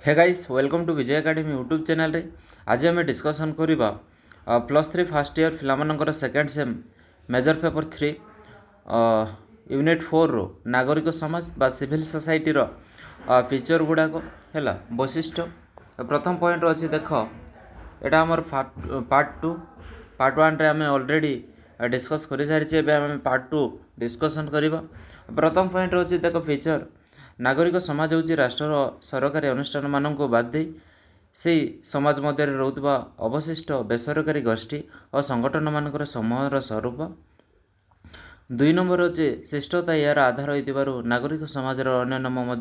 Hey guys welcome to Vijay academy YouTube channel रे आज आम डिस्कसन करवा +3 फर्स्ट ईयर पिलाମାନଙ୍କର second sem major paper 3 unit 4 रो नागरिक समाज बा सिविल सोसाइटी रो फीचर गुड़ाक है वैशिष्ट प्रथम पॉइंट अच्छी देख यहाँ आमर पार्ट 1 रे आम ऑलरेडी डिस्कस कर सारी पार्ट 2 डिस्कसन करवा। प्रथम पॉइंट अच्छी देख फीचर नागरिक समाज हूँ राष्ट्र सरकारी अनुष्ठान मानक बाद दे से समाज मध्य रोकवा अवशिष्ट बेसरकारी गोष्ठी और संगठन मानकर समूहर स्वरूप। 2 नंबर अच्छे शिष्टता यार आधार हो नागरिक समाज अन्य नाम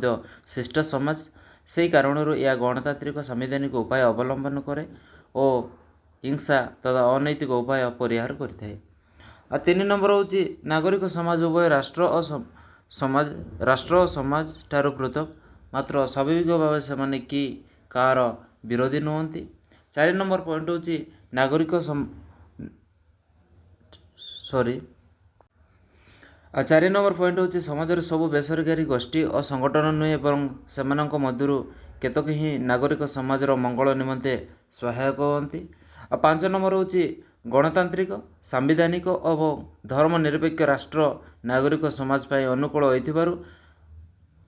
शिष्ट समाज से कारण यह गणतांत्रिक संवैधानिक उपाय अवलंबन करे और हिंसा तथा अनैतिक उपाय परिहार करता है। 3 नंबर हूँ नागरिक समाज उभय राष्ट्र और समाज ठारू पृथक मात्र स्वाभाविक भाव से कि कार विरोधी नुहति। 4 नंबर पॉइंट हूँ नागरिक 4 नंबर पॉइंट हूँ समाजर सबू बेसरकारी गोष्ठी और संगठन नुहे से मध्य केतक ही नागरिक समाजर मंगल निमंते सहायक होती। 5 नंबर हूँ गणतांत्रिक सांविधानिक और धर्मनिरपेक्ष राष्ट्र नागरिक समाज पाई अनुकूल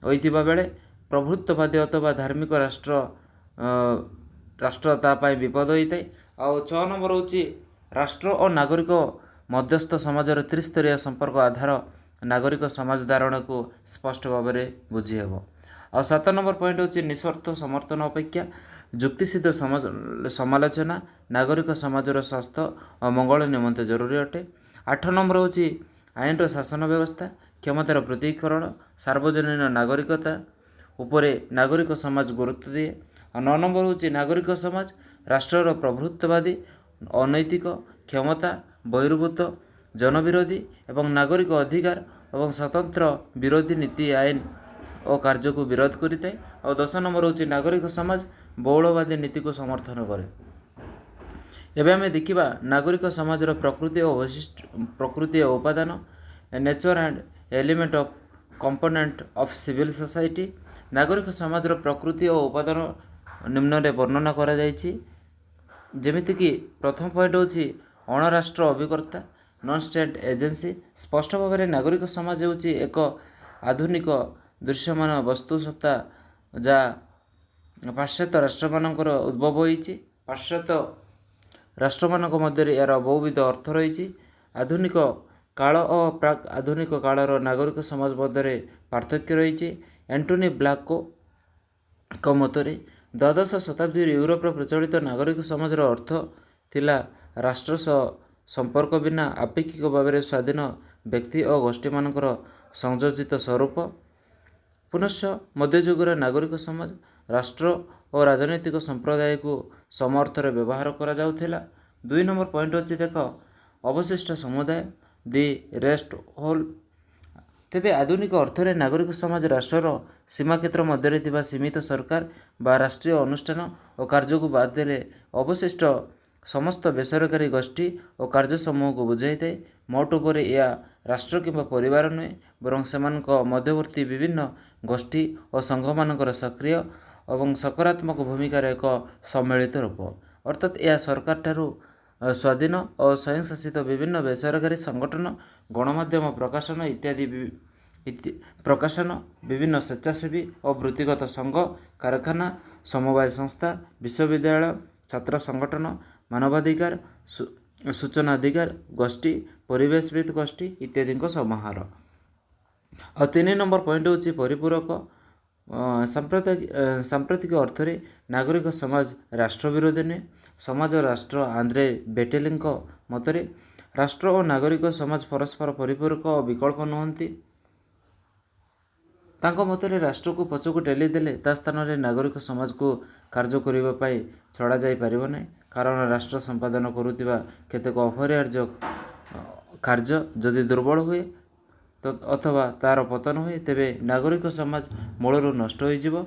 होइथिबा बेले प्रभुत्ववादी अथवा धार्मिक राष्ट्र तापाई विपद होता है। और 6 नंबर हूँ राष्ट्र और नागरिक मध्यस्थ समाजर त्रिस्तरीय संपर्क आधार नागरिक समाज धारण को स्पष्ट भाव में बुझी हेब। और 7 नंबर पॉइंट हूँ निस्वार्थ समर्थन अपेक्षा जुक्तिसिद्ध समालोचना नागरिक समाजर स्वास्थ्य और मंगल निमंते जरूरी अटे। 8 नंबर हूँ आईन शासन व्यवस्था क्षमतार प्रतीकीकरण सार्वजनीन नागरिकता उपरे नागरिक समाज गुरुत्व दिए। और 9 नंबर हूँ नागरिक समाज राष्ट्रर प्रभुत्ववादी अनैतिक क्षमता बहिर्भूत जनविरोधी एवं नागरिक अधिकार और स्वतंत्र विरोधी नीति आईन और कार्य को विरोध करें। और 10 नंबर हूँ नागरिक समाज बहुलवादी नीति को समर्थन करे। एवं आम देखा नागरिक समाजर प्रकृति और वैशिष्ट प्रकृति और उपादान nature and element of component of civil society. नागरिक समाजर प्रकृति और उपादान निम्न रे वर्णना करा जायछि। जेमिति कि प्रथम पॉइंट हूँ अणराष्ट्र अभिकर्ता नॉन स्टेट एजेंसी स्पष्ट भाव में नागरिक समाज हूँ एक आधुनिक दृश्यमान वस्तु सत्ता जहाँ पाश्चात्य राष्ट्र मानकर उद्भव होइछि। पाश्चात्य राष्ट्र मानक मध्य यार बहुविध अर्थ रही। आधुनिक काल और प्राक आधुनिक कालर नागरिक समाज मध्य पार्थक्य रही। एंटोनी ब्लैको को मतरे द्वादश शताब्दी यूरोप प्रचलित नागरिक समाजर अर्थ थिला राष्ट्र सह संपर्क बिना आपेक्षिक भाव में स्वाधीन व्यक्ति और गोष्ठी मानकर संयोजित स्वरूप। पुनश्च मध्ययुगर नागरिक समाज राष्ट्र और राजनैतिक संप्रदाय को समर्थन व्यवहार करा जाउथिला। 2 नंबर पॉइंट अच्छी देख अवशिष्ट समुदाय दि रेस्ट होल। तेबे आधुनिक अर्थरे नागरिक समाज राष्ट्रर सीमा क्षेत्र मध्य सीमित सरकार बा राष्ट्रीय अनुष्ठान और कार्य को बाद देले अवशिष्ट समस्त बेसरकारी गोष्ठी और कार्य समूह को बुझाई थाए। मोट उपर यह राष्ट्र किंबा परिवार नुहे बरं सेमानक मध्यवर्ती विभिन्न गोष्ठी और संघ मानकर सक्रिय और सकारात्मक भूमिकार एक सम्मिलित रूप अर्थात यह सरकार ठारू स्वाधीन और स्वयंशासित विभिन्न बेसरकारी संगठन गणमाध्यम प्रकाशन इत्यादि प्रकाशन विभिन्न स्वेच्छासेवी और वृत्तिगत संघ कारखाना समवाय संस्था विश्वविद्यालय छात्र संगठन मानवाधिकार सूचना अधिकार गोष्ठी परिवेशविद गोष्ठी इत्यादि समाहार। और 3 नंबर पॉइंट हूँ परिपूरक सांप्रतिक अर्थरे नागरिक समाज राष्ट्र विरोधी नुहे समाज राष्ट्र आंद्रे बेटेलिंग मतरे राष्ट्र और नागरिक समाज परस्पर परिपूरक और विकल्प नुहति। तांको मतरे राष्ट्र को पछकु ठेलीदेले ता स्थान में नागरिक समाज को कार्य करने छड़ा जाई पारिबो नहीं कारण राष्ट्र संपादन करुवा केतेक अपरिहार्य कार्य जदि दुर्बल हुए तो अथवा तार पतन हुए तेबे नागरिक समाज मूलरू नष्ट हो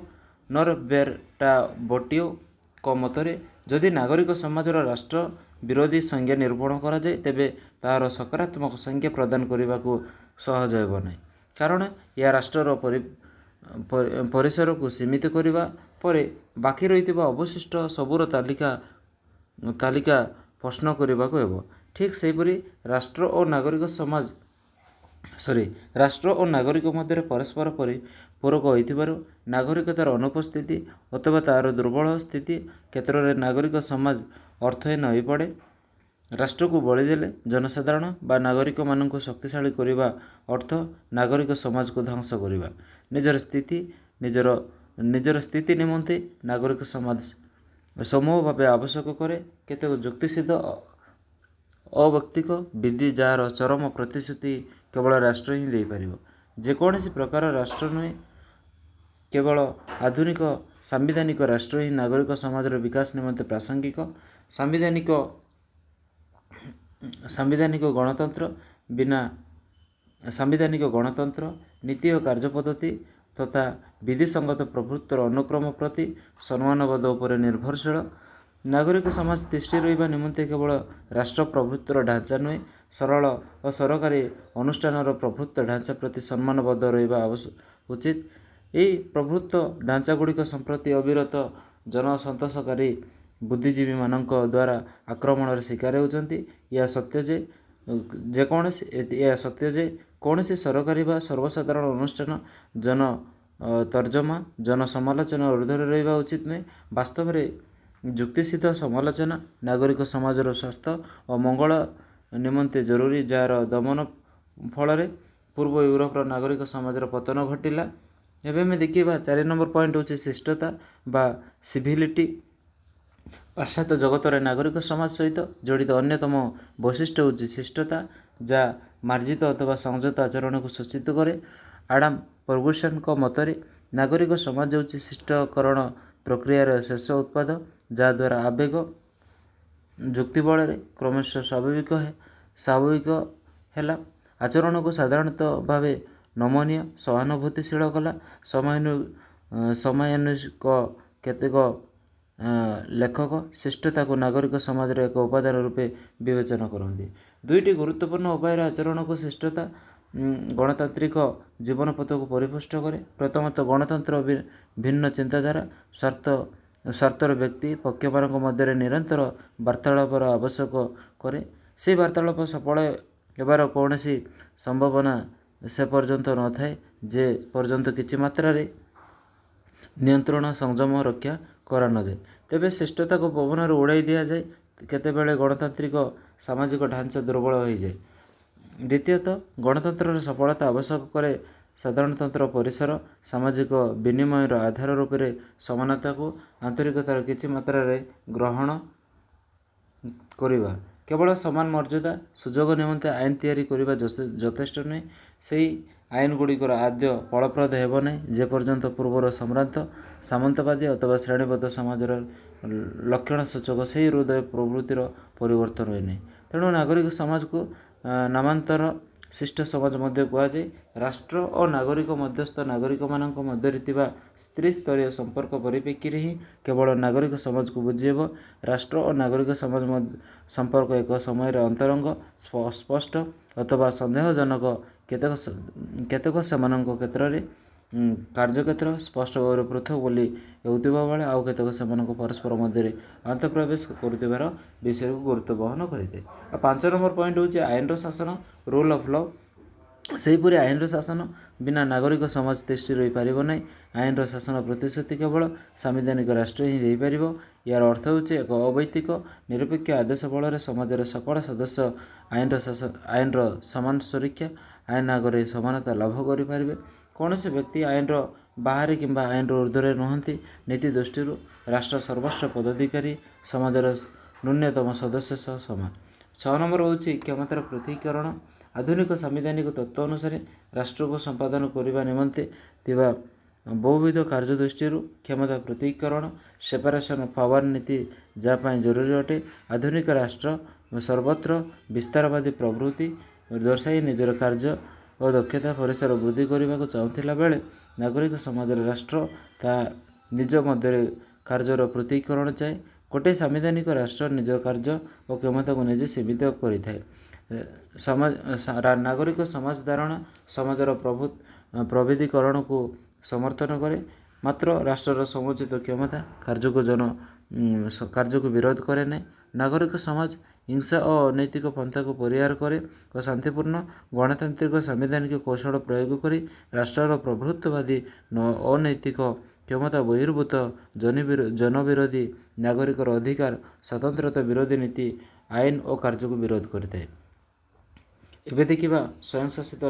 नरबेरटा बोटियो को मतरे जदि नागरिक समाजर राष्ट्र विरोधी संज्ञा निरूपण करा जाए तेबे तार सकारात्मक संज्ञा प्रदान करने को सहज हेब नहीं कारण यह राष्ट्रर ପରିସରକୁ ସୀମିତ କରିବା ପରେ ବାକି ରହିଥିବା ଅବଶିଷ୍ଟ ସବୁର ତାଲିକା ପ୍ରଶ୍ନ କରିବାକୁ ହେବ। ଠିକ୍ ସେହିପରି ରାଷ୍ଟ୍ର ଓ ନାଗରିକ ମଧ୍ୟରେ ପରସ୍ପର ପୂରକ ହୋଇଥିବାରୁ ନାଗରିକତାର ଅନୁପସ୍ଥିତି ଅଥବା ତା'ର ଦୁର୍ବଳ ସ୍ଥିତି କ୍ଷେତ୍ରରେ ନାଗରିକ ସମାଜ ଅର୍ଥହୀନ ହୋଇପଡ଼େ। ରାଷ୍ଟ୍ରକୁ ବଳିଦେଲେ ଜନସାଧାରଣ ବା ନାଗରିକମାନଙ୍କୁ ଶକ୍ତିଶାଳୀ କରିବା ଅର୍ଥ ନାଗରିକ ସମାଜକୁ ଧ୍ୱଂସ କରିବା। ନିଜର ସ୍ଥିତି ନିମନ୍ତେ ନାଗରିକ ସମାଜ ସମୂହ ଭାବେ ଆବଶ୍ୟକ କରେ କେତେକ ଯୁକ୍ତିସିଦ୍ଧ ଅବୈକ୍ତିକ ବିଧି ଯାହାର ଚରମ ପ୍ରତିଶ୍ରୁତି କେବଳ ରାଷ୍ଟ୍ର ହିଁ ଦେଇପାରିବ। ଯେକୌଣସି ପ୍ରକାର ରାଷ୍ଟ୍ର ନୁହେଁ, କେବଳ ଆଧୁନିକ ସାମ୍ବିଧାନିକ ରାଷ୍ଟ୍ର ହିଁ ନାଗରିକ ସମାଜର ବିକାଶ ନିମନ୍ତେ ପ୍ରାସଙ୍ଗିକ। ସାମ୍ବିଧାନିକ ଗଣତନ୍ତ୍ର ନୀତି ଓ କାର୍ଯ୍ୟପଦ୍ଧତି ତଥା ବିଧିସଙ୍ଗତ ପ୍ରଭୁତ୍ୱର ଅନୁକ୍ରମ ପ୍ରତି ସମ୍ମାନବୋଧ ଉପରେ ନିର୍ଭରଶୀଳ। ନାଗରିକ ସମାଜ ତିଷ୍ଠି ରହିବା ନିମନ୍ତେ କେବଳ ରାଷ୍ଟ୍ର ପ୍ରଭୁତ୍ୱର ଢାଞ୍ଚା ନୁହେଁ, ସରଳ ଓ ସରକାରୀ ଅନୁଷ୍ଠାନର ପ୍ରଭୁତ୍ୱ ଢାଞ୍ଚା ପ୍ରତି ସମ୍ମାନବଦ୍ଧ ରହିବା ଉଚିତ। ଏହି ପ୍ରଭୁତ୍ୱ ଢାଞ୍ଚାଗୁଡ଼ିକ ସମ୍ପ୍ରତି ଅବିରତ ଜନସନ୍ତୋଷକାରୀ ବୁଦ୍ଧିଜୀବୀମାନଙ୍କ ଦ୍ୱାରା ଆକ୍ରମଣର ଶିକାର ହେଉଛନ୍ତି। ଏହା ସତ୍ୟ ଯେ କୌଣସି ସରକାରୀ ବା ସର୍ବସାଧାରଣ ଅନୁଷ୍ଠାନ ତର୍ଜମା ଜନସମାଲୋଚନା ଊର୍ଦ୍ଧ୍ୱରେ ରହିବା ଉଚିତ ନୁହେଁ। ବାସ୍ତବରେ ଯୁକ୍ତିସିଦ୍ଧ ସମାଲୋଚନା ନାଗରିକ ସମାଜର ସ୍ୱାସ୍ଥ୍ୟ ଓ ମଙ୍ଗଳ ନିମନ୍ତେ ଜରୁରୀ, ଯାହାର ଦମନ ଫଳରେ ପୂର୍ବ ୟୁରୋପର ନାଗରିକ ସମାଜର ପତନ ଘଟିଲା। ଏବେ ଆମେ ଦେଖିବା 4 ନମ୍ବର ପଏଣ୍ଟ ହେଉଛି ଶିଷ୍ଟତା ବା ସିଭିଲିଟି। ପାଶ୍ଚାତ୍ୟ ଜଗତରେ ନାଗରିକ ସମାଜ ସହିତ ଜଡ଼ିତ ଅନ୍ୟତମ ବୈଶିଷ୍ଟ୍ୟ ହେଉଛି ଶିଷ୍ଟତା, ଯାହା ମାର୍ଜିତ ଅଥବା ସଂଯତ ଆଚରଣକୁ ସୂଚିତ କରେ। ଆଡାମ ଫର୍ଗୁସନଙ୍କ ମତରେ ନାଗରିକ ସମାଜ ହେଉଛି ଶିଷ୍ଟକରଣ ପ୍ରକ୍ରିୟାର ଶେଷ ଉତ୍ପାଦ, ଯାହାଦ୍ୱାରା ଆବେଗ ଯୁକ୍ତି ବଳରେ କ୍ରମଶଃ ସ୍ୱାଭାବିକ ହେଲା। ଆଚରଣକୁ ସାଧାରଣତଃ ଭାବେ ନମନୀୟ, ସହାନୁଭୂତିଶୀଳ କଲା। ସମୟାନୁଷ୍ଠିକ କେତେକ ଲେଖକ ଶିଷ୍ଟତାକୁ ନାଗରିକ ସମାଜର ଏକ ଉପାଦାନ ରୂପେ ବିବେଚନା କରନ୍ତି। 2ଟି ଗୁରୁତ୍ୱପୂର୍ଣ୍ଣ ଉପାୟରେ ଆଚରଣକୁ ଶିଷ୍ଟତା ଗଣତାନ୍ତ୍ରିକ ଜୀବନପଥକୁ ପରିପୁଷ୍ଟ କରେ। ପ୍ରଥମତଃ, ଗଣତନ୍ତ୍ର ଭିନ୍ନ ଚିନ୍ତାଧାରା ସ୍ୱାର୍ଥର ବ୍ୟକ୍ତି ପକ୍ଷମାନଙ୍କ ମଧ୍ୟରେ ନିରନ୍ତର ବାର୍ତ୍ତାଳାପର ଆବଶ୍ୟକ କରେ। ସେହି ବାର୍ତ୍ତାଳାପ ସଫଳ ହେବାର କୌଣସି ସମ୍ଭାବନା ସେ ପର୍ଯ୍ୟନ୍ତ ନଥାଏ ଯେ ପର୍ଯ୍ୟନ୍ତ କିଛି ମାତ୍ରାରେ ନିୟନ୍ତ୍ରଣ ସଂଯମ ରକ୍ଷା କରାନଯାଏ। ତେବେ ଶିଷ୍ଟତାକୁ ପବନରେ ଉଡ଼ାଇ ଦିଆଯାଏ କେତେବେଳେ ଗଣତାନ୍ତ୍ରିକ ସାମାଜିକ ଢାଞ୍ଚା ଦୁର୍ବଳ ହୋଇଯାଏ। ଦ୍ୱିତୀୟତଃ, ଗଣତନ୍ତ୍ରର ସଫଳତା ଆବଶ୍ୟକ କରେ ସାଧାରଣତନ୍ତ୍ର ପରିସର ସାମାଜିକ ବିନିମୟର ଆଧାର ରୂପେ ସମାନତାକୁ ଆନ୍ତରିକତାର କିଛି ମାତ୍ରାରେ ଗ୍ରହଣ କରିବା। କେବଳ ସମାନ ମର୍ଯ୍ୟାଦା ସୁଯୋଗ ନିମନ୍ତେ ଆଇନ ତିଆରି କରିବା ଯଥେଷ୍ଟ ନୁହେଁ। ସେହି ଆଇନଗୁଡ଼ିକର ଆଦୌ ଫଳପ୍ରଦ ହେବ ନାହିଁ ଯେପର୍ଯ୍ୟନ୍ତ ପୂର୍ବର ସାମନ୍ତବାଦୀ ଅଥବା ଶ୍ରେଣୀବଦ୍ଧ ସମାଜର ଲକ୍ଷଣସୂଚକ ସେହି ହୃଦୟ ପ୍ରବୃତ୍ତିର ପରିବର୍ତ୍ତନ ହୋଇନାହିଁ। ତେଣୁ ନାଗରିକ ସମାଜକୁ ନାମାନ୍ତର ଶିଷ୍ଟ ସମାଜ ମଧ୍ୟ କୁହାଯାଏ। ରାଷ୍ଟ୍ର ଓ ନାଗରିକ ମଧ୍ୟସ୍ଥ ନାଗରିକମାନଙ୍କ ମଧ୍ୟରେ ଥିବା ତ୍ରିସ୍ତରୀୟ ସମ୍ପର୍କ ପରିପ୍ରେକ୍ଷୀରେ ହିଁ କେବଳ ନାଗରିକ ସମାଜକୁ ବୁଝିହେବ। ରାଷ୍ଟ୍ର ଓ ନାଗରିକ ସମାଜ ସମ୍ପର୍କ ଏକ ସମୟରେ ଅନ୍ତରଙ୍ଗ, ସ୍ପଷ୍ଟ ଅଥବା ସନ୍ଦେହଜନକ, କେତେକ ସେମାନଙ୍କ କ୍ଷେତ୍ରରେ କାର୍ଯ୍ୟକ୍ଷେତ୍ର ସ୍ପଷ୍ଟ ଭାବରେ ପୃଥକ୍ ବୋଲି ହେଉଥିବା ବେଳେ ଆଉ କେତେକ ସେମାନଙ୍କ ପରସ୍ପର ମଧ୍ୟରେ ଅନ୍ତଃପ୍ରବେଶ କରୁଥିବାର ବିଷୟକୁ ଗୁରୁତ୍ୱ ବହନ କରିଥାଏ। 5 ନମ୍ବର ପଏଣ୍ଟ ହେଉଛି ଆଇନର ଶାସନ, ରୁଲ୍ ଅଫ୍ ଲ। ସେହିପରି ଆଇନର ଶାସନ ବିନା ନାଗରିକ ସମାଜ ତିଷ୍ଠି ରହିପାରିବ ନାହିଁ। ଆଇନର ଶାସନ ପ୍ରତିଶ୍ରୁତି କେବଳ ସାମ୍ବିଧାନିକ ରାଷ୍ଟ୍ର ହିଁ ଦେଇପାରିବ। ଏହାର ଅର୍ଥ ହେଉଛି ଏକ ଅବୈତନିକ ନିରପେକ୍ଷ ଆଦେଶ ବଳରେ ସମାଜର ସକଳ ସଦସ୍ୟ ଆଇନର ସମାନ ସୁରକ୍ଷା, ଆଇନ ଆଗରେ ସମାନତା ଲାଭ କରିପାରିବେ। କୌଣସି ବ୍ୟକ୍ତି ଆଇନର ବାହାରେ କିମ୍ବା ଆଇନର ଊର୍ଦ୍ଧ୍ୱରେ ନୁହନ୍ତି। ନୀତି ଦୃଷ୍ଟିରୁ ରାଷ୍ଟ୍ର ସର୍ବୋଚ୍ଚ ପଦାଧିକାରୀ ସମାଜର ନ୍ୟୂନତମ ସଦସ୍ୟ ସହ ସମାନ। 6 ନମ୍ବର ହେଉଛି କ୍ଷମତାର ପୃଥକୀକରଣ। ଆଧୁନିକ ସାମ୍ବିଧାନିକ ତତ୍ତ୍ୱ ଅନୁସାରେ ରାଷ୍ଟ୍ରକୁ ସମ୍ପାଦନ କରିବା ନିମନ୍ତେ ଥିବା ବହୁବିଧ କାର୍ଯ୍ୟ ଦୃଷ୍ଟିରୁ କ୍ଷମତା ପୃଥକୀକରଣ ସେପାରେସନ୍ ଅଫ୍ ପାୱାର ନୀତି ଯାହା ପାଇଁ ଜରୁରୀ ଅଟେ। ଆଧୁନିକ ରାଷ୍ଟ୍ର ସର୍ବତ୍ର ବିସ୍ତାରବାଦୀ ପ୍ରବୃତ୍ତି ଦର୍ଶାଇ ନିଜର କାର୍ଯ୍ୟ ଓ ଦକ୍ଷତା ପରିସର ବୃଦ୍ଧି କରିବାକୁ ଚାହୁଁଥିଲା ବେଳେ ନାଗରିକ ସମାଜର ରାଷ୍ଟ୍ର ତାହା ନିଜ ମଧ୍ୟରେ କାର୍ଯ୍ୟର ପୃଥକୀକରଣ ଚାହେଁ। ଗୋଟିଏ ସାମ୍ବିଧାନିକ ରାଷ୍ଟ୍ର ନିଜ କାର୍ଯ୍ୟ ଓ କ୍ଷମତାକୁ ନିଜେ ସୀମିତ କରିଥାଏ। ନାଗରିକ ସମାଜ ଧାରଣା ସମାଜର ପ୍ରବିଧିକରଣକୁ ସମର୍ଥନ କରେ। ମାତ୍ର ରାଷ୍ଟ୍ରର ସମୁଚିତ କ୍ଷମତା କାର୍ଯ୍ୟକୁ ବିରୋଧ କରେ ନାହିଁ। ନାଗରିକ ସମାଜ ହିଂସା ଓ ଅନୈତିକ ପନ୍ଥାକୁ ପରିହାର କରେ ଓ ଶାନ୍ତିପୂର୍ଣ୍ଣ ଗଣତାନ୍ତ୍ରିକ ସାମ୍ବିଧାନିକ କୌଶଳ ପ୍ରୟୋଗ କରି ରାଷ୍ଟ୍ରର ପ୍ରଭୁତ୍ୱବାଦୀ ଅନୈତିକ କ୍ଷମତା ବହିର୍ଭୂତ ଜନବିରୋଧୀ ନାଗରିକର ଅଧିକାର ସ୍ୱତନ୍ତ୍ରତା ବିରୋଧୀ ନୀତି ଆଇନ ଓ କାର୍ଯ୍ୟକୁ ବିରୋଧ କରିଥାଏ। ଏବେ ଦେଖିବା ସ୍ୱୟଂଶାସିତ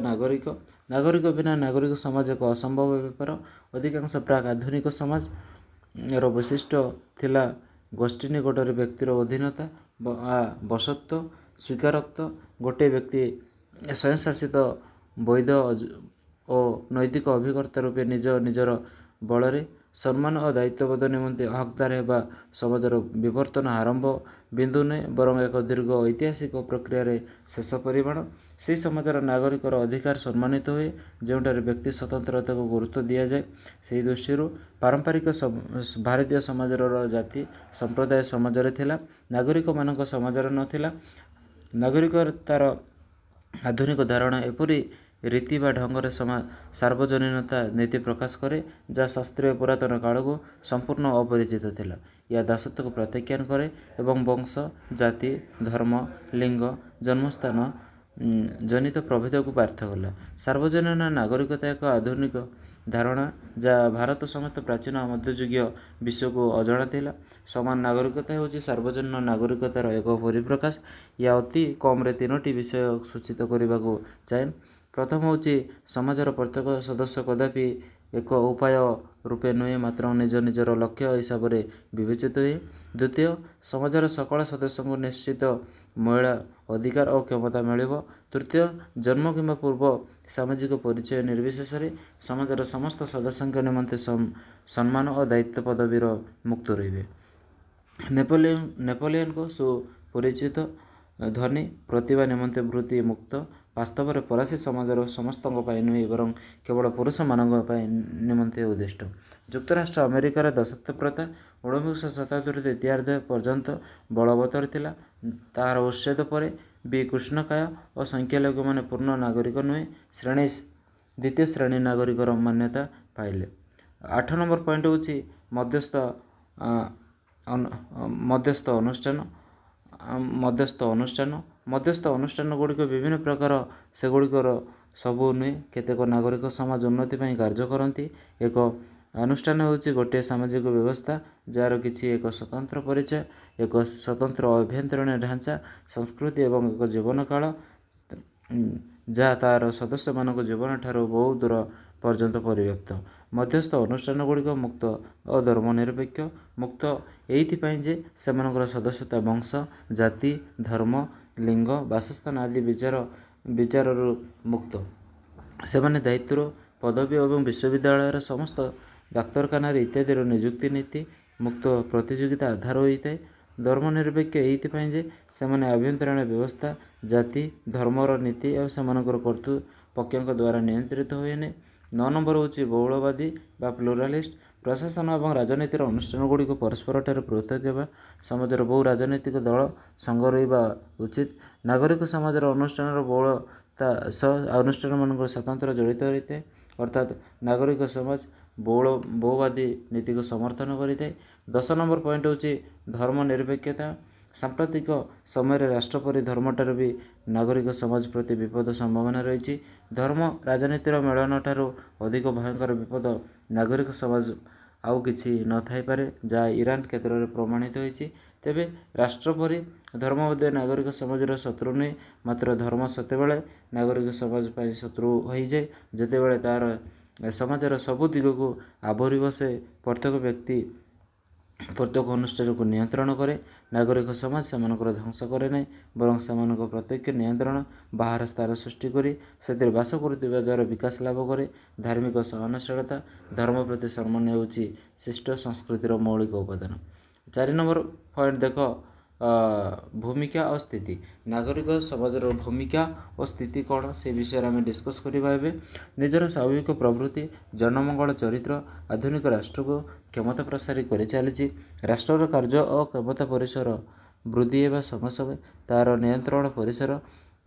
ନାଗରିକ ବିନା ନାଗରିକ ସମାଜ ଏକ ଅସମ୍ଭବ ବ୍ୟାପାର। ଅଧିକାଂଶ ପ୍ରାକ୍ ଆଧୁନିକ ସମାଜର ବୈଶିଷ୍ଟ୍ୟ ଥିଲା ଗୋଷ୍ଠୀ ନିକଟରେ ବ୍ୟକ୍ତିର ଅଧୀନତା ବଶତ୍ୱ ସ୍ୱୀକାରୋକ୍ତ। ଗୋଟିଏ ବ୍ୟକ୍ତି ସ୍ୱୟଂଶାସିତ ବୈଧ ଓ ନୈତିକ ଅଭିକର୍ତ୍ତା ରୂପେ ନିଜର ବଳରେ ସମ୍ମାନ ଓ ଦାୟିତ୍ୱବୋଧ ନିମନ୍ତେ ହକଦାର ହେବା ସମାଜର ବିବର୍ତ୍ତନ ଆରମ୍ଭ ବିନ୍ଦୁ ନୁହେଁ, ବରଂ ଏକ ଦୀର୍ଘ ଐତିହାସିକ ପ୍ରକ୍ରିୟାରେ ଶେଷ ପରିମାଣ। ସେହି ସମାଜର ନାଗରିକର ଅଧିକାର ସମ୍ମାନିତ ହୁଏ ଯେଉଁଠାରେ ବ୍ୟକ୍ତି ସ୍ୱତନ୍ତ୍ରତାକୁ ଗୁରୁତ୍ୱ ଦିଆଯାଏ। ସେହି ଦୃଷ୍ଟିରୁ ପାରମ୍ପରିକ ଭାରତୀୟ ସମାଜର ଜାତି ସମ୍ପ୍ରଦାୟ ସମାଜରେ ଥିଲା, ନାଗରିକମାନଙ୍କ ସମାଜରେ ନଥିଲା। ନାଗରିକତାର ଆଧୁନିକ ଧାରଣା ଏପରି ରୀତି ବା ଢଙ୍ଗରେ ସାର୍ବଜନୀନତା ନୀତି ପ୍ରକାଶ କରେ ଯାହା ଶାସ୍ତ୍ରୀୟ ପୁରାତନ କାଳକୁ ସମ୍ପୂର୍ଣ୍ଣ ଅପରିଚିତ ଥିଲା। ଏହା ଦାସତ୍ୱକୁ ପ୍ରତ୍ୟାଖ୍ୟାନ କରେ ଏବଂ ବଂଶ, ଜାତି, ଧର୍ମ, ଲିଙ୍ଗ, ଜନ୍ମସ୍ଥାନ ଜନିତ ପ୍ରଭେଦକୁ ବ୍ୟର୍ଥ କଲା। ସାର୍ବଜନୀନ ନାଗରିକତା ଏକ ଆଧୁନିକ ଧାରଣା ଯାହା ଭାରତ ସମେତ ପ୍ରାଚୀନ ମଧ୍ୟଯୁଗୀୟ ବିଶ୍ୱକୁ ଅଜଣା ଥିଲା। ସମାନ ନାଗରିକତା ହେଉଛି ସାର୍ବଜନୀନ ନାଗରିକତାର ଏକ ପରିପ୍ରକାଶ। ଏହା ଅତି କମରେ 3ଟି ବିଷୟ ସୂଚିତ କରିବାକୁ ଚାହେଁ। ପ୍ରଥମ ହେଉଛି ସମାଜର ପ୍ରତ୍ୟେକ ସଦସ୍ୟ କଦାପି ଏକ ଉପାୟ ରୂପେ ନୁହେଁ ମାତ୍ର ନିଜର ଲକ୍ଷ୍ୟ ହିସାବରେ ବିବେଚିତ ହୁଏ। ଦ୍ୱିତୀୟ, ସମାଜର ସକଳ ସଦସ୍ୟଙ୍କୁ ନିଶ୍ଚିତ ମହିଳା ଅଧିକାର ଓ କ୍ଷମତା ମିଳିବ। ତୃତୀୟ, ଜନ୍ମ କିମ୍ବା ପୂର୍ବ ସାମାଜିକ ପରିଚୟ ନିର୍ବିଶେଷରେ ସମାଜର ସମସ୍ତ ସଦସ୍ୟଙ୍କ ନିମନ୍ତେ ସମ୍ମାନ ଓ ଦାୟିତ୍ୱ ପଦବୀର ମୁକ୍ତ ରହିବେ। ନେପୋଲିୟନଙ୍କ ସୁପରିଚିତ ଧ୍ୱନି ପ୍ରତିଭା ନିମନ୍ତେ ବୃତ୍ତି ମୁକ୍ତ ବାସ୍ତବରେ ଫରାସୀ ସମାଜର ସମସ୍ତଙ୍କ ପାଇଁ ନୁହେଁ ବରଂ କେବଳ ପୁରୁଷମାନଙ୍କ ପାଇଁ ନିମନ୍ତେ ଉଦ୍ଦିଷ୍ଟ। ଯୁକ୍ତରାଷ୍ଟ୍ର ଆମେରିକାର ଦାସତ୍ୱ ପ୍ରଥା 19ଶ ଶତାବ୍ଦୀର ଦ୍ୱିତୀୟାର୍ଦ୍ଧ ପର୍ଯ୍ୟନ୍ତ ବଳବତ୍ତର ଥିଲା। ତାହାର ଉଚ୍ଛେଦ ପରେ ବି କୃଷ୍ଣକାୟ ଓ ସଂଖ୍ୟାଲଘୁମାନେ ପୂର୍ଣ୍ଣ ନାଗରିକ ନୁହେଁ ଦ୍ୱିତୀୟ ଶ୍ରେଣୀ ନାଗରିକର ମାନ୍ୟତା ପାଇଲେ। 8 ନମ୍ବର ପଏଣ୍ଟ ହେଉଛି ମଧ୍ୟସ୍ଥ ଅନୁଷ୍ଠାନଗୁଡ଼ିକ ବିଭିନ୍ନ ପ୍ରକାର। ସେଗୁଡ଼ିକର ସବୁ ନୁହେଁ। କେତେକ ନାଗରିକ ସମାଜ ଉନ୍ନତି ପାଇଁ କାର୍ଯ୍ୟ କରନ୍ତି। ଏକ ଅନୁଷ୍ଠାନ ହେଉଛି ଗୋଟିଏ ସାମାଜିକ ବ୍ୟବସ୍ଥା ଯାହାର କିଛି ଏକ ସ୍ୱତନ୍ତ୍ର ପରିଚୟ, ଏକ ସ୍ୱତନ୍ତ୍ର ଆଭ୍ୟନ୍ତରୀଣ ଢାଞ୍ଚା, ସଂସ୍କୃତି ଏବଂ ଏକ ଜୀବନକାଳ ଯାହା ତାହାର ସଦସ୍ୟମାନଙ୍କ ଜୀବନଠାରୁ ବହୁ ଦୂର ପର୍ଯ୍ୟନ୍ତ ପରିବ୍ୟାପ୍ତ। ମଧ୍ୟସ୍ଥ ଅନୁଷ୍ଠାନଗୁଡ଼ିକ ମୁକ୍ତ ଓ ଧର୍ମନିରପେକ୍ଷ। ମୁକ୍ତ ଏଇଥିପାଇଁ ଯେ ସେମାନଙ୍କର ସଦସ୍ୟତା ବଂଶ, ଜାତି, ଧର୍ମ, ଲିଙ୍ଗ, ବାସସ୍ଥାନ ଆଦି ବିଚାରରୁ ମୁକ୍ତ। ସେମାନେ ଦାୟିତ୍ୱରୁ ପଦବୀ ଏବଂ ବିଶ୍ୱବିଦ୍ୟାଳୟର ସମସ୍ତ ଡାକ୍ତରଖାନାରେ ଇତ୍ୟାଦିର ନିଯୁକ୍ତି ନୀତି ମୁକ୍ତ ପ୍ରତିଯୋଗିତା ଆଧାର ହୋଇଥାଏ। ଧର୍ମନିରପେକ୍ଷ ଏଇଥିପାଇଁ ଯେ ସେମାନେ ଆଭ୍ୟନ୍ତରୀଣ ବ୍ୟବସ୍ଥା, ଜାତି, ଧର୍ମର ନୀତି ଏବଂ ସେମାନଙ୍କର କର୍ତ୍ତୃପକ୍ଷଙ୍କ ଦ୍ୱାରା ନିୟନ୍ତ୍ରିତ ହୁଏନି। 9 ନମ୍ବର ହେଉଛି ବହୁଳବାଦୀ ବା ପ୍ଲୁରାଲିଷ୍ଟ। ପ୍ରଶାସନ ଏବଂ ରାଜନୀତିର ଅନୁଷ୍ଠାନଗୁଡ଼ିକ ପରସ୍ପରଠାରୁ ପୃଥକ୍ ହେବା। ସମାଜର ବହୁ ରାଜନୈତିକ ଦଳ ସଂଘ ରହିବା ଉଚିତ। ନାଗରିକ ସମାଜର ଅନୁଷ୍ଠାନର ବହୁଳତା ସହ ଅନୁଷ୍ଠାନମାନଙ୍କର ସ୍ୱତନ୍ତ୍ର ଜଡ଼ିତ ରହିଥାଏ। ଅର୍ଥାତ୍ ନାଗରିକ ସମାଜ ବହୁବାଦୀ ନୀତିକୁ ସମର୍ଥନ କରିଥାଏ। 10 ନମ୍ବର ପଏଣ୍ଟ ହେଉଛି ଧର୍ମ ନିରପେକ୍ଷତା। ସାମ୍ପ୍ରତିକ ସମୟରେ ରାଷ୍ଟ୍ର ପରି ଧର୍ମଠାରୁ ବି ନାଗରିକ ସମାଜ ପ୍ରତି ବିପଦ ସମ୍ଭାବନା ରହିଛି। ଧର୍ମ ରାଜନୀତିର ମିଳନଠାରୁ ଅଧିକ ଭୟଙ୍କର ବିପଦ ନାଗରିକ ସମାଜ ଆଉ କିଛି ନ ଥାଇପାରେ ଯାହା ଇରାନ କ୍ଷେତ୍ରରେ ପ୍ରମାଣିତ ହୋଇଛି। ତେବେ ରାଷ୍ଟ୍ର ପରି ଧର୍ମ ମଧ୍ୟ ନାଗରିକ ସମାଜର ଶତ୍ରୁ ନୁହେଁ, ମାତ୍ର ଧର୍ମ ସେତେବେଳେ ନାଗରିକ ସମାଜ ପାଇଁ ଶତ୍ରୁ ହୋଇଯାଏ ଯେତେବେଳେ ତାହାର ସମାଜର ସବୁ ଦିଗକୁ ଆବୋରି ବସେ। ପ୍ରତ୍ୟେକ ବ୍ୟକ୍ତି ପ୍ରତ୍ୟେକ ଅନୁଷ୍ଠାନକୁ ନିୟନ୍ତ୍ରଣ କରେ। ନାଗରିକ ସମାଜ ସେମାନଙ୍କର ଧ୍ୱଂସ କରେ ନାହିଁ ବରଂ ସେମାନଙ୍କ ପ୍ରତ୍ୟକ୍ଷ ନିୟନ୍ତ୍ରଣ ବାହାର ସ୍ଥାନ ସୃଷ୍ଟି କରି ସେଥିରେ ବାସ କରୁଥିବା ଦ୍ୱାରା ବିକାଶ ଲାଭ କରେ। ଧାର୍ମିକ ସହନଶୀଳତା। ଧର୍ମ ପ୍ରତି ସମ୍ମାନ ହେଉଛି ଶିଷ୍ଟ ସଂସ୍କୃତିର ମୌଳିକ ଉପାଦାନ। 4 ନମ୍ବର ପଏଣ୍ଟ ଦେଖ, ଭୂମିକା ଓ ସ୍ଥିତି। ନାଗରିକ ସମାଜର ଭୂମିକା ଓ ସ୍ଥିତି କ'ଣ ସେ ବିଷୟରେ ଆମେ ଡିସ୍କସ୍ କରିବା। ଏବେ ନିଜର ସ୍ୱାଭାବିକ ପ୍ରବୃତ୍ତି, ଜନମଙ୍ଗଳ ଚରିତ୍ର ଆଧୁନିକ ରାଷ୍ଟ୍ରକୁ କ୍ଷମତା ପ୍ରସାରୀ କରି ଚାଲିଛି। ରାଷ୍ଟ୍ରର କାର୍ଯ୍ୟ ଓ କ୍ଷମତା ପରିସର ବୃଦ୍ଧି ହେବା ସଙ୍ଗେ ସଙ୍ଗେ ତାହାର ନିୟନ୍ତ୍ରଣ ପରିସର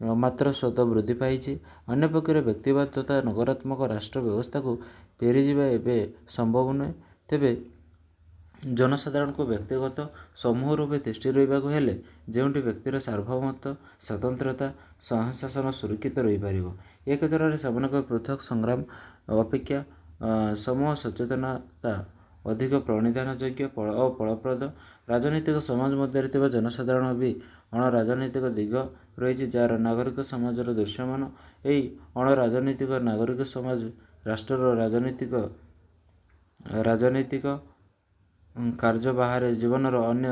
ମାତ୍ର ସ୍ୱତଃ ବୃଦ୍ଧି ପାଇଛି। ଅନ୍ୟପକ୍ଷରେ ବ୍ୟକ୍ତିବାଦ ତଥା ନକାରାତ୍ମକ ରାଷ୍ଟ୍ର ବ୍ୟବସ୍ଥାକୁ ଫେରିଯିବା ଏବେ ସମ୍ଭବ ନୁହେଁ। ତେବେ ଜନସାଧାରଣଙ୍କୁ ବ୍ୟକ୍ତିଗତ ସମୂହ ରୂପେ ତିଷ୍ଠି ରହିବାକୁ ହେଲେ ଯେଉଁଠି ବ୍ୟକ୍ତିର ସାର୍ବଭୌମତ୍ୱ, ସ୍ୱତନ୍ତ୍ରତା, ସ୍ୱୟଂଶାସନ ସୁରକ୍ଷିତ ରହିପାରିବ, ଏ କ୍ଷେତ୍ରରେ ସେମାନଙ୍କ ପୃଥକ୍ ସଂଗ୍ରାମ ଅପେକ୍ଷା ସମୂହ ସଚେତନତା ଅଧିକ ପ୍ରଣିଧାନଯୋଗ୍ୟ ଓ ଫଳପ୍ରଦ। ରାଜନୈତିକ ସମାଜ ମଧ୍ୟରେ ଥିବା ଜନସାଧାରଣ ବି ଅଣ-ରାଜନୈତିକ ଦିଗ ରହିଛି ଯାହାର ନାଗରିକ ସମାଜର ଦୃଶ୍ୟମାନ। ଏହି ଅଣ-ରାଜନୈତିକ ନାଗରିକ ସମାଜ ରାଷ୍ଟ୍ରର ରାଜନୈତିକ କାର୍ଯ୍ୟ ବାହାରେ ଜୀବନର ଅନ୍ୟ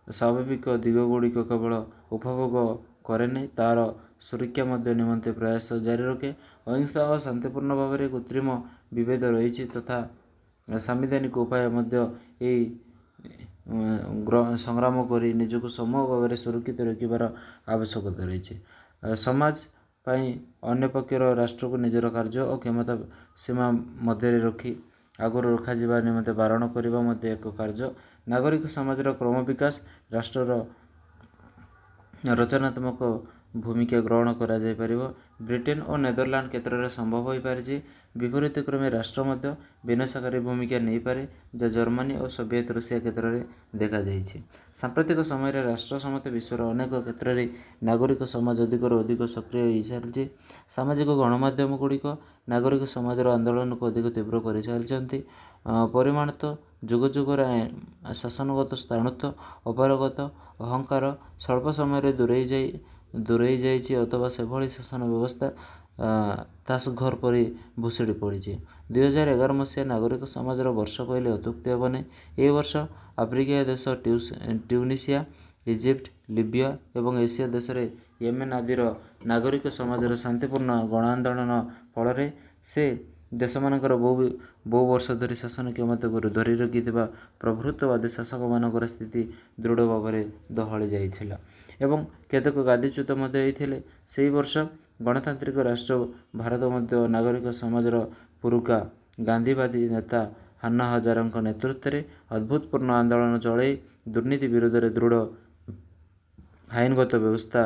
ସ୍ୱାଭାବିକ ଦିଗଗୁଡ଼ିକ କେବଳ ଉପଭୋଗ କରେ ନାହିଁ, ତାହାର ସୁରକ୍ଷା ମଧ୍ୟ ନିମନ୍ତେ ପ୍ରୟାସ ଜାରି ରଖେ। ଅହିଂସା ଓ ଶାନ୍ତିପୂର୍ଣ୍ଣ ଭାବରେ କୃତ୍ରିମ ବିଭେଦ ରହିଛି ତଥା ସାମ୍ବିଧାନିକ ଉପାୟ ମଧ୍ୟ ଏହି ସଂଗ୍ରାମ କରି ନିଜକୁ ସମୂହ ଭାବରେ ସୁରକ୍ଷିତ ରଖିବାର ଆବଶ୍ୟକତା ରହିଛି। ସମାଜ ପାଇଁ ଅନ୍ୟପକ୍ଷର ରାଷ୍ଟ୍ରକୁ ନିଜର କାର୍ଯ୍ୟ ଓ କ୍ଷମତା ସୀମା ମଧ୍ୟରେ ରଖି ଆଗରୁ ରଖାଯିବା ନିମନ୍ତେ ବାରଣ କରିବା ମଧ୍ୟ ଏକ କାର୍ଯ୍ୟ। ନାଗରିକ ସମାଜର କ୍ରମବିକାଶ ରାଷ୍ଟ୍ରର ରଚନାତ୍ମକ ଭୂମିକା ଗ୍ରହଣ କରାଯାଇପାରିବ। ବ୍ରିଟେନ ଓ ନେଦରଲ୍ୟାଣ୍ଡ କ୍ଷେତ୍ରରେ ସମ୍ଭବ ହୋଇପାରିଛି। ବିପରୀତ କ୍ରମେ ରାଷ୍ଟ୍ର ମଧ୍ୟ ବିନାଶକାରୀ ଭୂମିକା ନେଇପାରେ, ଯାହା ଜର୍ମାନୀ ଓ ସୋଭିଏତ ରୁଷିଆ କ୍ଷେତ୍ରରେ ଦେଖାଯାଇଛି। ସାମ୍ପ୍ରତିକ ସମୟରେ ରାଷ୍ଟ୍ର ସମେତ ବିଶ୍ୱର ଅନେକ କ୍ଷେତ୍ରରେ ନାଗରିକ ସମାଜ ଅଧିକରୁ ଅଧିକ ସକ୍ରିୟ ହୋଇସାରିଛି। ସାମାଜିକ ଗଣମାଧ୍ୟମଗୁଡ଼ିକ ନାଗରିକ ସମାଜର ଆନ୍ଦୋଳନକୁ ଅଧିକ ତୀବ୍ର କରିସାରିଛନ୍ତି। ପରିମାଣତଃ ଯୁଗ ଯୁଗର ଶାସନଗତ ସ୍ଥାଣୁତ୍ୱ, ଅପାରଗତା, ଅହଙ୍କାର ସ୍ୱଳ୍ପ ସମୟରେ ଦୂରେଇ ଯାଇଛି ଅଥବା ସେଭଳି ଶାସନ ବ୍ୟବସ୍ଥା ତାସଘର ପରି ଭୁଷୁଡ଼ି ପଡ଼ିଛି। 2011 ମସିହା ନାଗରିକ ସମାଜର ବର୍ଷ କହିଲେ ଅତ୍ୟୁକ୍ତି ହେବ ନାହିଁ। ଏହି ବର୍ଷ ଆଫ୍ରିକୀୟ ଦେଶ ଟ୍ୟୁନିସିଆ, ଇଜିପ୍ଟ, ଲିବିୟା ଏବଂ ଏସୀୟ ଦେଶରେ ୟେମେନ ଆଦିର ନାଗରିକ ସମାଜର ଶାନ୍ତିପୂର୍ଣ୍ଣ ଗଣ-ଆନ୍ଦୋଳନ ଫଳରେ ସେ ଦେଶମାନଙ୍କର ବହୁ ବର୍ଷ ଧରି ଶାସନ କ୍ଷମତାକୁ ଧରି ରଖିଥିବା ପ୍ରଭୁତ୍ୱବାଦୀ ଶାସକମାନଙ୍କର ସ୍ଥିତି ଦୃଢ଼ ଭାବରେ ଦହଳି ଯାଇଥିଲା ଏବଂ କେତେକ ଗାଦିଚ୍ୟୁତ ମଧ୍ୟ ହୋଇଥିଲେ। ସେହି ବର୍ଷ ଗଣତାନ୍ତ୍ରିକ ରାଷ୍ଟ୍ର ଭାରତ ମଧ୍ୟ ନାଗରିକ ସମାଜର ପୁରୁକା ଗାନ୍ଧୀବାଦୀ ନେତା ଆନ୍ନା ହଜାରେଙ୍କ ନେତୃତ୍ୱରେ ଅଭୂତପୂର୍ଣ୍ଣ ଆନ୍ଦୋଳନ ଚଳାଇ ଦୁର୍ନୀତି ବିରୋଧରେ ଦୃଢ଼ ଆଇନଗତ ବ୍ୟବସ୍ଥା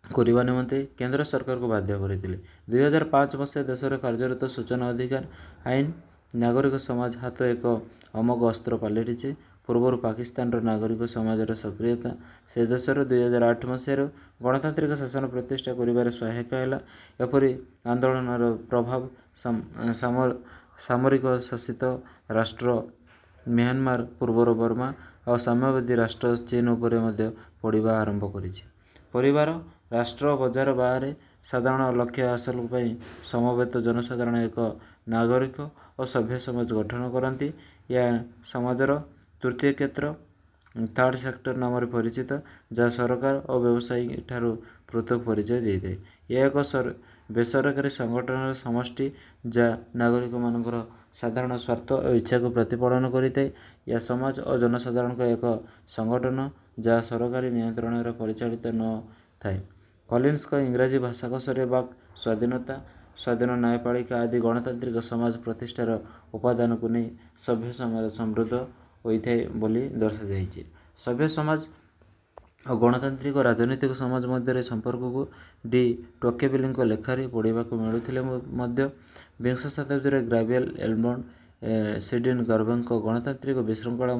କରିବା ନିମନ୍ତେ କେନ୍ଦ୍ର ସରକାରକୁ ବାଧ୍ୟ କରିଥିଲେ। 2005 ମସିହା ଦେଶରେ କାର୍ଯ୍ୟରତ ସୂଚନା ଅଧିକାର ଆଇନ ନାଗରିକ ସମାଜ ହାତ ଏକ ଅମୋଘ ଅସ୍ତ୍ର ପାଲଟିଛି। ପୂର୍ବରୁ ପାକିସ୍ତାନର ନାଗରିକ ସମାଜର ସକ୍ରିୟତା ସେ ଦେଶର 2008 ମସିହାରୁ ଗଣତାନ୍ତ୍ରିକ ଶାସନ ପ୍ରତିଷ୍ଠା କରିବାରେ ସହାୟକ ହେଲା। ଏପରି ଆନ୍ଦୋଳନର ପ୍ରଭାବ ସାମରିକ ଶାସିତ ରାଷ୍ଟ୍ର ମିଆଁମାର, ପୂର୍ବର ବର୍ମା ଆଉ ସାମ୍ୟବାଦୀ ରାଷ୍ଟ୍ର ଚୀନ ଉପରେ ମଧ୍ୟ ପଡ଼ିବା ଆରମ୍ଭ କରିଛି। ପରିବାର, ରାଷ୍ଟ୍ର ଓ ବଜାର ବାହାରେ ସାଧାରଣ ଲକ୍ଷ୍ୟ ହାସଲ ପାଇଁ ସମବେତ ଜନସାଧାରଣ ଏକ ନାଗରିକ ଓ ସଭ୍ୟ ସମାଜ ଗଠନ କରନ୍ତି। ଏହା ସମାଜର ତୃତୀୟ କ୍ଷେତ୍ର, ଥାର୍ଡ଼ ସେକ୍ଟର ନାମରେ ପରିଚିତ, ଯାହା ସରକାର ଓ ବ୍ୟବସାୟୀ ଠାରୁ ପୃଥକ୍ ପରିଚୟ ଦେଇଥାଏ। ଏହା ଏକ ବେସରକାରୀ ସଂଗଠନର ସମଷ୍ଟି ଯାହା ନାଗରିକମାନଙ୍କର ସାଧାରଣ ସ୍ୱାର୍ଥ ଓ ଇଚ୍ଛାକୁ ପ୍ରତିପାଦନ କରିଥାଏ। ଏହା ସମାଜ ଓ ଜନସାଧାରଣଙ୍କ ଏକ ସଂଗଠନ ଯାହା ସରକାରୀ ନିୟନ୍ତ୍ରଣରେ ପରିଚାଳିତ ନ ଥାଏ। କଲିନ୍ସଙ୍କ ଇଂରାଜୀ ଭାଷାକୋଷରେ ବାକ୍ ସ୍ୱାଧୀନତା, ସ୍ୱାଧୀନ ନ୍ୟାୟପାଳିକା ଆଦି ଗଣତାନ୍ତ୍ରିକ ସମାଜ ପ୍ରତିଷ୍ଠାର ଉପାଦାନକୁ ନେଇ ସଭ୍ୟ ସମାଜ ସମୃଦ୍ଧ ହୋଇଥାଏ ବୋଲି ଦର୍ଶାଯାଇଛି। ସଭ୍ୟ ସମାଜ ଓ ଗଣତାନ୍ତ୍ରିକ ରାଜନୈତିକ ସମାଜ ମଧ୍ୟରେ ସମ୍ପର୍କକୁ ଡି ଟୋକେଭିଲଙ୍କ ଲେଖାରେ ପଢ଼ିବାକୁ ମିଳୁଥିଲେ ମଧ୍ୟ ବିଂଶ ଶତାବ୍ଦୀରେ ଗାବ୍ରିଏଲ ଏଲମଣ୍ଡ, ସିଡନୀ ଗର୍ବଙ୍କ ଗଣତାନ୍ତ୍ରିକ ବିଶୃଙ୍ଖଳା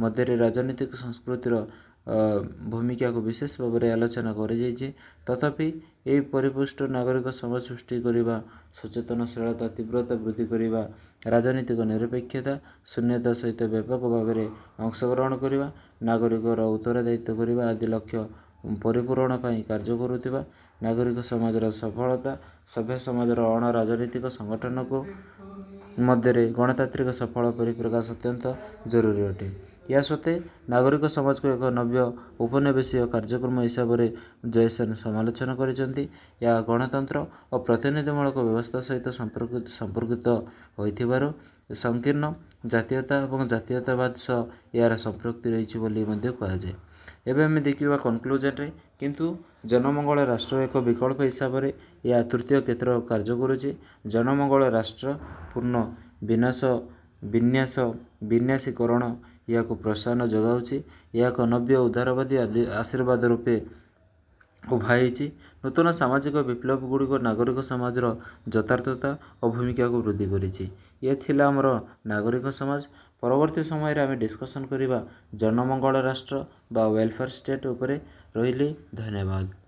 ମଧ୍ୟରେ ରାଜନୈତିକ ସଂସ୍କୃତିର ଭୂମିକାକୁ ବିଶେଷ ଭାବରେ ଆଲୋଚନା କରାଯାଇଛି। ତଥାପି ଏହି ପରିପୁଷ୍ଟ ନାଗରିକ ସମାଜ ସୃଷ୍ଟି କରିବା, ସଚେତନଶୀଳତା ତୀବ୍ରତା ବୃଦ୍ଧି କରିବା, ରାଜନୈତିକ ନିରପେକ୍ଷତା ଶୂନ୍ୟତା ସହିତ ବ୍ୟାପକ ଭାବରେ ଅଂଶଗ୍ରହଣ କରିବା, ନାଗରିକର ଉତ୍ତରଦାୟିତ୍ୱ କରିବା ଆଦି ଲକ୍ଷ୍ୟ ପରିପୂରଣ ପାଇଁ କାର୍ଯ୍ୟ କରୁଥିବା ନାଗରିକ ସମାଜର ସଫଳତା ସଭ୍ୟ ସମାଜର ଅଣ-ରାଜନୈତିକ ସଂଗଠନଙ୍କ ମଧ୍ୟରେ ଗଣତାନ୍ତ୍ରିକ ସଫଳ ପରିପ୍ରକାଶ ଅତ୍ୟନ୍ତ ଜରୁରୀ ଅଟେ। ଏହା ସତ୍ତ୍ୱେ ନାଗରିକ ସମାଜକୁ ଏକ ନବ୍ୟ ଉପନିବେଶୀୟ କାର୍ଯ୍ୟକ୍ରମ ହିସାବରେ ଜୟସେନ ସମାଲୋଚନା କରିଛନ୍ତି। ଏହା ଗଣତନ୍ତ୍ର ଓ ପ୍ରତିନିଧିମୂଳକ ବ୍ୟବସ୍ଥା ସହିତ ସମ୍ପର୍କିତ ହୋଇଥିବାରୁ ସଂକୀର୍ଣ୍ଣ ଜାତୀୟତା ଏବଂ ଜାତୀୟତାବାଦ ସହ ଏହାର ସମ୍ପୃକ୍ତି ରହିଛି ବୋଲି ମଧ୍ୟ କୁହାଯାଏ। ଏବେ ଆମେ ଦେଖିବା କନକ୍ଲୁଜନରେ, କିନ୍ତୁ ଜନମଙ୍ଗଳ ରାଷ୍ଟ୍ରର ଏକ ବିକଳ୍ପ ହିସାବରେ ଏହା ତୃତୀୟ କ୍ଷେତ୍ର କାର୍ଯ୍ୟ କରୁଛି। ଜନମଙ୍ଗଳ ରାଷ୍ଟ୍ର ପୂର୍ଣ୍ଣ ବିନ୍ୟାସୀକରଣ ଏହାକୁ ପ୍ରୋତ୍ସାହନ ଯୋଗାଉଛି। ଏହା ଏକ ନବ୍ୟ ଉଦାରବାଦୀ ଆଶୀର୍ବାଦ ରୂପେ ଉଭାଇଛି। ନୂତନ ସାମାଜିକ ବିପ୍ଳବ ଗୁଡ଼ିକ ନାଗରିକ ସମାଜର ଯଥାର୍ଥତା ଓ ଭୂମିକାକୁ ବୃଦ୍ଧି କରିଛି। ଇଏ ଥିଲା ଆମର ନାଗରିକ ସମାଜ। ପରବର୍ତ୍ତୀ ସମୟରେ ଆମେ ଡିସ୍କସନ୍ କରିବା ଜନମଙ୍ଗଳ ରାଷ୍ଟ୍ର ବା ୱେଲଫେୟାର ଷ୍ଟେଟ୍ ଉପରେ। ରହିଲି, ଧନ୍ୟବାଦ।